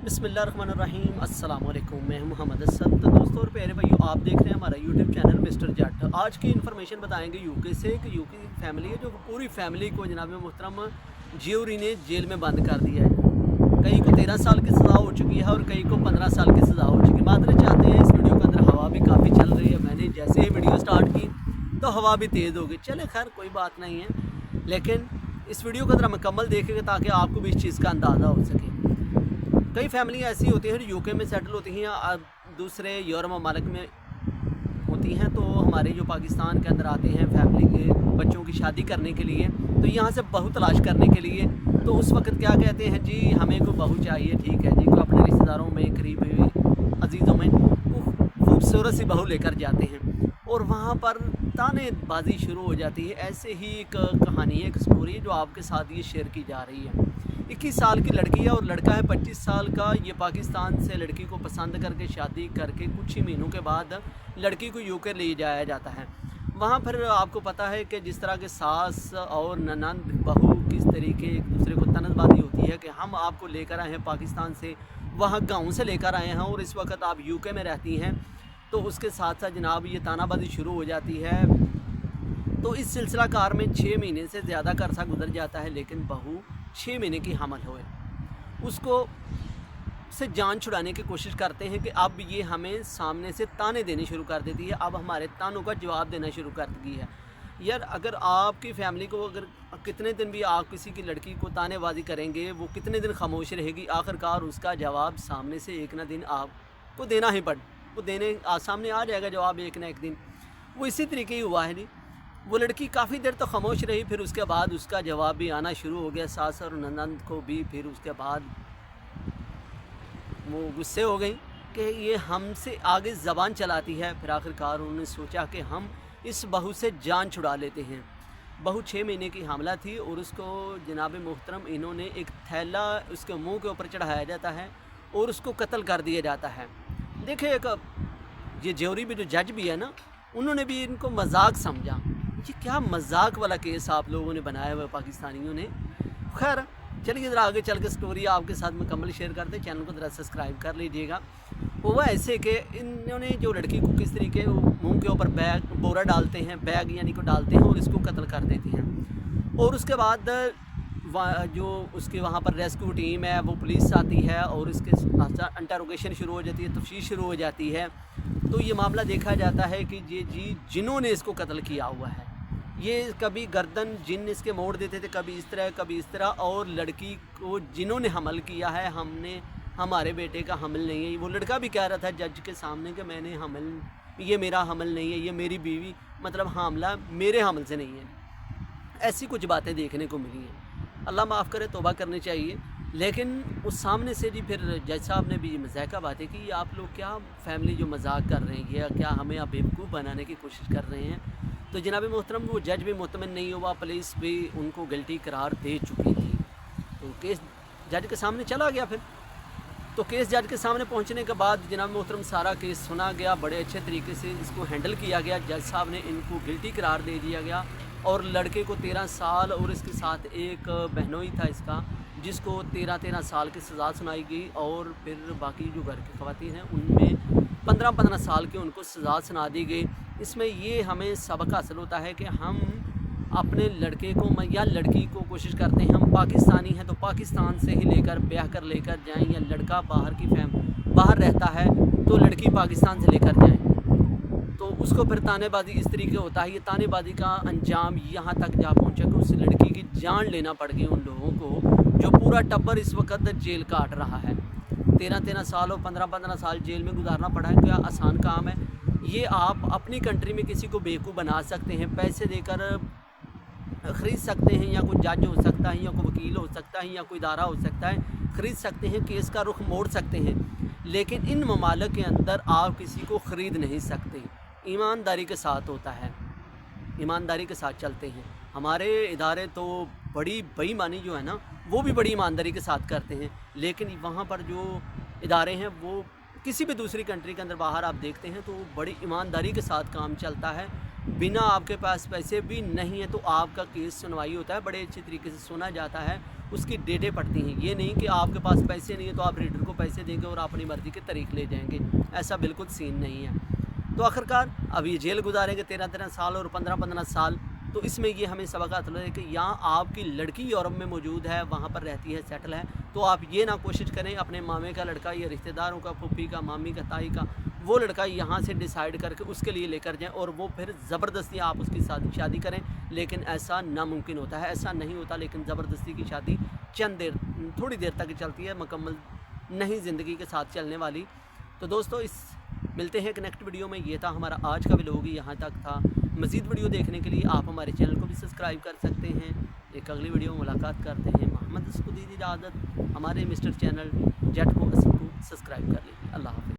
बिस्मिल्लाहिर्रहमानिर्रहीम अस्सलाम वालेकुम। मैं हूं मोहम्मद असद। तो दोस्तों और प्यारे भाइयों, आप देख रहे हैं हमारा यूट्यूब चैनल मिस्टर जट। आज की इन्फॉर्मेशन बताएंगे यूके से कि यूके की फैमिली है जो पूरी फैमिली को जनाब मोहतरम ज्यूरी ने जेल में बंद कर दिया है। कई को 13 साल की सज़ा हो चुकी है और कई को 15 साल की सज़ा हो चुकी है। मादरे चाहते हैं, इस वीडियो के अंदर हवा भी काफ़ी चल रही है। मैंने जैसे ही वीडियो स्टार्ट की तो हवा भी तेज़ हो गई। चले खैर कोई बात नहीं है, लेकिन इस वीडियो को ज़रा मुकम्मल देखेंगे ताकि आपको भी इस चीज़ का अंदाज़ा हो सके। कई फैमिली ऐसी होती हैं जो यूके में सेटल होती हैं, दूसरे यूरोप ममालिक में होती हैं, तो हमारे जो पाकिस्तान के अंदर आते हैं फैमिली के बच्चों की शादी करने के लिए, तो यहाँ से बहू तलाश करने के लिए, तो उस वक्त क्या कहते हैं जी, हमें कोई बहू चाहिए, ठीक है जी, को अपने रिश्तेदारों में करीबी अजीज़ों में खूबसूरत सी बहू लेकर जाते हैं और वहाँ पर तानेबाजी शुरू हो जाती है। ऐसे ही एक कहानी है, एक स्टोरी है जो आपके साथ ये शेयर की जा रही है। 21 साल की लड़की है और लड़का है 25 साल का। ये पाकिस्तान से लड़की को पसंद करके शादी करके कुछ ही महीनों के बाद लड़की को यूके ले जाया जाता है। वहाँ पर आपको पता है कि जिस तरह के सास और ननंद बहू किस तरीके एक दूसरे को तनजबाजी होती है कि हम आपको लेकर आए हैं पाकिस्तान से, वहाँ गाँव से लेकर आए हैं और इस वक्त आप यूके में रहती हैं, तो उसके साथ साथ जनाब ये तानाबाजी शुरू हो जाती है। तो इस सिलसिला कार में 6 महीने से ज़्यादा का अरसा गुजर जाता है, लेकिन बहू 6 महीने की हमल हुए। उसको से जान छुड़ाने की कोशिश करते हैं कि अब ये हमें सामने से ताने देने शुरू कर देती है, अब हमारे तानों का जवाब देना शुरू कर दी है। यार अगर आपकी फैमिली को अगर कितने दिन भी आप किसी की लड़की को तानेबाजी करेंगे, वो कितने दिन खामोश रहेगी, आखिरकार उसका जवाब सामने से एक ना दिन आपको देना ही वो देने सामने आ जाएगा जवाब एक ना एक दिन। वो इसी तरीके ही हुआ है जी। वो लड़की काफ़ी देर तो खामोश रही, फिर उसके बाद उसका जवाब भी आना शुरू हो गया सास और ननंद को भी। फिर उसके बाद वो गुस्से हो गई कि ये हमसे आगे ज़बान चलाती है। फिर आखिरकार उन्होंने सोचा कि हम इस बहू से जान छुड़ा लेते हैं। बहू 6 महीने की हामला थी और उसको जनाब मोहतरम इन्होंने एक थैला उसके मुंह के ऊपर चढ़ाया जाता है और उसको कत्ल कर दिया जाता है। देखिए एक ये ज्यूरी भी जो जज भी है ना, उन्होंने भी इनको मजाक समझा। ये क्या मजाक वाला केस आप लोगों ने बनाया हुआ है पाकिस्तानियों ने। खैर चलिए ज़रा आगे चल के स्टोरी आपके साथ मुकम्मल शेयर करते हैं। चैनल को ज़रा सब्सक्राइब कर लीजिएगा। हुआ ऐसे कि इन्होंने जो लड़की को किस तरीके मुंह के ऊपर बोरा डालते हैं, बैग यानी को डालते हैं और इसको कत्ल कर देते हैं। और उसके बाद जो उसके वहाँ पर रेस्क्यू टीम है, वो पुलिस आती है और इसके इंटरोगेशन शुरू हो जाती है, तफ्तीश शुरू हो जाती है। तो ये मामला देखा जाता है कि ये जी जिन्होंने इसको कत्ल किया हुआ है, ये कभी गर्दन जिन इसके मोड़ देते थे, कभी इस तरह कभी इस तरह, और लड़की को जिन्होंने हमल किया है, हमने हमारे बेटे का हमल नहीं है। वो लड़का भी कह रहा था जज के सामने कि मैंने हमल, ये मेरा हमल नहीं है, ये मेरी बीवी, मतलब हामला मेरे हमल से नहीं है। ऐसी कुछ बातें देखने को मिली हैं। अल्लाह माफ़ करे, तौबा करनी चाहिए। लेकिन उस सामने से जी फिर जज साहब ने भी मजाका बातें की, आप लोग क्या फैमिली जो मजाक कर रहे हैं या क्या हमें आप बेवकूफ़ बनाने की कोशिश कर रहे हैं। तो जनाब मोहतरम वो जज भी मुतमिन नहीं हुआ, पुलिस भी उनको गिल्टी करार दे चुकी थी। तो केस जज के सामने चला गया। फिर तो केस जज के सामने पहुंचने के बाद जनाब मोहतरम सारा केस सुना गया, बड़े अच्छे तरीके से इसको हैंडल किया गया। जज साहब ने इनको गिल्टी करार दे दिया गया और लड़के को 13 साल और इसके साथ एक बहनोई था इसका, जिसको 13 साल की सज़ा सुनाई गई। और फिर बाकी जो घर की ख़वातीन हैं उनमें 15 साल की उनको सज़ा सुना दी गई। इसमें ये हमें सबक हासिल होता है कि हम अपने लड़के को या लड़की को कोशिश करते हैं, हम पाकिस्तानी हैं तो पाकिस्तान से ही लेकर ब्याह कर लेकर जाएं, या लड़का बाहर रहता है तो लड़की पाकिस्तान से लेकर जाएं। तो उसको फिर तानेबाजी इस तरीके होता है। ये तानेबाजी का अंजाम यहाँ तक जा पहुँचा कि उस लड़की की जान लेना पड़ गई उन लोगों को, जो पूरा टब्बर इस वक्त जेल काट रहा है। 13 साल और 15 साल जेल में गुजारना पड़ा है। क्या आसान काम है ये? आप अपनी कंट्री में किसी को बेवकूफ़ बना सकते हैं, पैसे देकर ख़रीद सकते हैं, या कोई जज हो सकता है, या कोई वकील हो सकता है, या कोई इदारा हो सकता है, ख़रीद सकते हैं, केस का रुख मोड़ सकते हैं। लेकिन इन ममालिक के अंदर आप किसी को ख़रीद नहीं सकते। ईमानदारी के साथ होता है, ईमानदारी के साथ चलते हैं। हमारे इदारे तो बड़ी बेईमानी जो है ना, वो भी बड़ी ईमानदारी के साथ करते हैं। लेकिन वहाँ पर जो इदारे हैं वो किसी भी दूसरी कंट्री के अंदर बाहर आप देखते हैं तो बड़ी ईमानदारी के साथ काम चलता है बिना आपके पास पैसे भी नहीं है तो आपका केस सुनवाई होता है, बड़े अच्छे तरीके से सुना जाता है, उसकी डेटें पड़ती हैं। ये नहीं कि आपके पास पैसे नहीं है तो आप रीडर को पैसे देंगे और अपनी मर्ज़ी के तरीक़ ले जाएंगे, ऐसा बिल्कुल सीन नहीं है। तो आखिरकार अब ये जेल गुजारेंगे 13-13 साल और 15-15 साल। तो इसमें ये हमें सबक हासिल है कि यहाँ आपकी लड़की यूरोप में मौजूद है, वहाँ पर रहती है, सेटल है, तो आप ये ना कोशिश करें अपने मामे का लड़का या रिश्तेदारों का, फूफी का, मामी का, ताई का, वो लड़का यहाँ से डिसाइड करके उसके लिए लेकर जाएं और वो फिर ज़बरदस्ती आप उसकी शादी करें। लेकिन ऐसा नामुमकिन होता है, ऐसा नहीं होता। लेकिन ज़बरदस्ती की शादी थोड़ी देर तक चलती है, मुकम्मल नहीं ज़िंदगी के साथ चलने वाली। तो दोस्तों मिलते हैं एक नेक्स्ट वीडियो में। ये था हमारा आज का व्लॉग, यहाँ तक था। मज़ीद वीडियो देखने के लिए आप हमारे चैनल को भी सब्सक्राइब कर सकते हैं। एक अगली वीडियो में मुलाकात करते हैं। मोहम्मद इसको दीजिए इजाज़त, हमारे मिस्टर चैनल जेट को सब्सक्राइब कर लीजिए। अल्लाह हाफ़िज़।